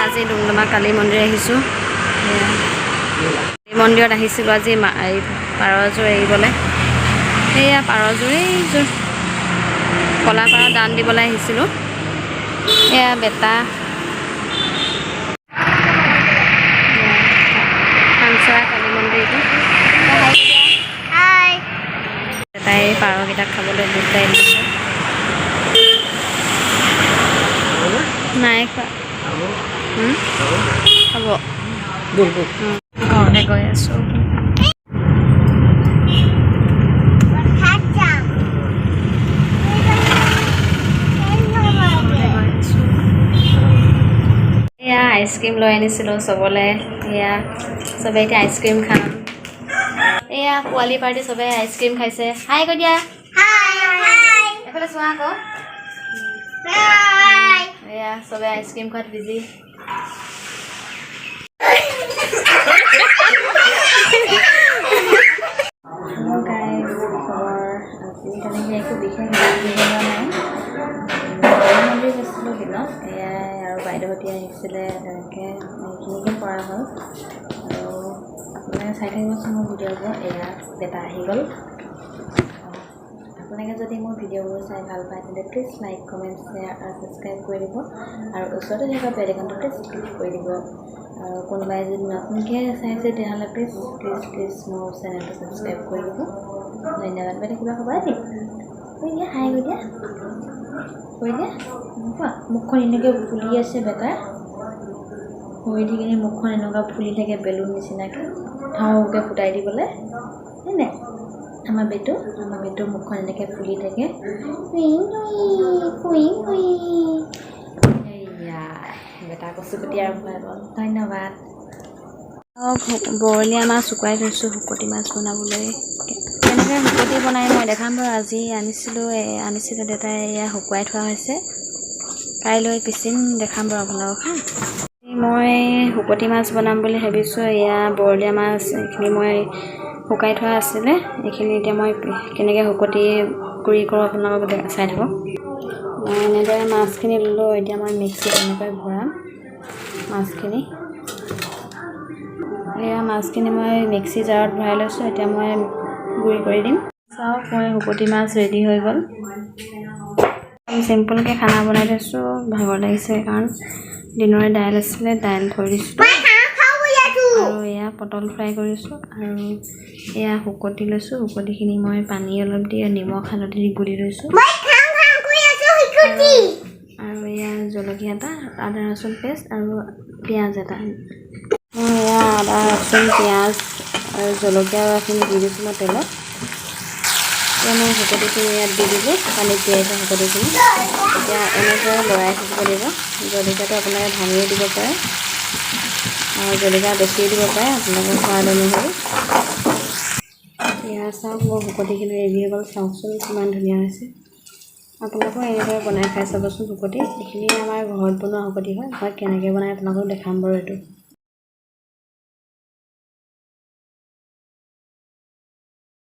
আজি ডুমডুমা কালী মন্দিৰ আহিছোঁ। এই মন্দিৰত আহিছিলোঁ আজি পাৰযোৰ এৰিবলৈ। সেয়া পাৰযোৰ এইযোৰ কলা পাৰ দান দিবলৈ আহিছিলোঁ। এয়া বেটা কাঞ্চৰা কালী মন্দিৰটো। বেটাই পাৰকেইটাক খাবলৈ বুট দাইল দিছে। নাই খোৱা হ'ব ঘৰলৈ গৈ আছোঁ। এয়া আইচক্ৰীম লৈ আনিছিলোঁ চবলৈ। এয়া চবে এতিয়া আইচক্ৰীম খাম। এয়া পোৱালি পাৰ্টি চবে আইচক্ৰীম খাইছে। হাই কৈ দিয়া। এফালে চোৱা আকৌ। এয়া চবে আইচক্ৰীম খোৱাত বিজি। তেনেকৈ একো বিশেষ নাই। মন্দিৰ গৈছিলোঁ দিনত। এয়াই আৰু বাইদেউহঁতি আহিছিলে, তেনেকৈ এইখিনিকে কৰা হ'ল। আৰু আপোনালোকে চাই থাকিবচোন মোৰ ভিডিঅ'বোৰ। এয়া বেটা আহি গ'ল। আপোনালোকে যদি মোৰ ভিডিঅ'বোৰ চাই ভাল পায় তেন্তে প্লিজ লাইক, কমেণ্ট, শ্বেয়াৰ আৰু ছাবস্ক্ৰাইব কৰি দিব। আৰু ওচৰতে থকা বেল আইকনটো ক্লিক কৰি দিব। আৰু কোনোবাই যদি নতুনকৈ চাইছে তেতিয়াহ'লে প্লিজ মোৰ চেনেলটো ছাবস্ক্ৰাইব কৰি দিব। ধন্যবাদ। বাইদেউ কিবা ক'বা নেকি? কৈ দিয়া, হাই কৈ দিয়া। কৈ দিয়া কোৱা। মুখখন এনেকৈ ফুলি আছে বেটাৰ। শুই থাকিলে মুখখন এনেকুৱা ফুলি থাকে বেলুন নিচিনাকৈ ঠাউকৈ ফুটাই দিবলৈ। হয়নে? আমাৰ বেটু মুখখন এনেকৈ ফুলি থাকে। এয়া বেটা কচুকুটি আৰম্ভ হৈ গ'ল। ধন্যবাদ। বৰলীয়া মাছ শুকুৱাই থৈছোঁ শুকতি মাছ বনাবলৈ। কেনেকৈ শুকতি বনাই মই দেখাম বাৰু। আজি আনিছিলোঁ দেউতাই। এয়া শুকুৱাই থোৱা হৈছে। কাইলৈ পিচিম, দেখাম বাৰু আপোনালোক। মই শুকতি মাছ বনাম বুলি ভাবিছোঁ। এয়া বৰলীয়া মাছ, এইখিনি মই শুকাই থোৱা আছিলে। এইখিনি এতিয়া মই কেনেকৈ শুকতি গুড়ি কৰোঁ আপোনালোকক চাই থাকক। মই এনেদৰে মাছখিনি ল'লোঁ। এতিয়া মই মিক্সিত এনেকৈ ভৰাম মাছখিনি। এয়া মাছখিনি মই মিক্সি জাৰত ভৰাই লৈছোঁ। এতিয়া মই গুড়ি কৰি দিম। চাওক, মই শুকতি মাছ ৰেডি হৈ গ'ল। চিম্পুলকৈ খানা বনাই থৈছোঁ। ভাগৰ লাগিছে কাৰণ দিনৰে দাইল আছিলে, দাইল থৈ দিছোঁ। আৰু এয়া পটল ফ্ৰাই কৰিছোঁ। আৰু এয়া শুকতি লৈছোঁ। শুকতিখিনি মই পানী অলপ দি নিমখ হালধি দি গুলি লৈছোঁ। আৰু এয়া জলকীয়া এটা, আদা ৰচুন পেষ্ট আৰু পিঁয়াজ এটা। মই এয়া আদা ৰচুন পিঁয়াজ আৰু জলকীয়াখিনি দি দিছোঁ মই তেলত। এতিয়া মই শুকতিখিনি ইয়াত দি দিলোঁ, পানীত তিয়াই থোৱা শুকতিখিনি। এতিয়া এনেদৰে লৰাই থাকিব লাগিব। জলকীয়াটো আপোনালোকে ভাঙিও দিব পাৰে আৰু জলকীয়া বেছিও দিব পাৰে আপোনালোকৰ সোৱাদ অনুসৰি। এয়া চাওক, মোৰ শুকতিখিনি ৰেডি হৈ গ'ল। চাওকচোন কিমান ধুনীয়া হৈছে। আপোনালোকেও এনেদৰে বনাই খাই চাবচোন শুকতি। এইখিনি আমাৰ ঘৰত বনোৱা শুকতি হয়। মই কেনেকৈ বনাই আপোনালোকক দেখাম বাৰু এইটো।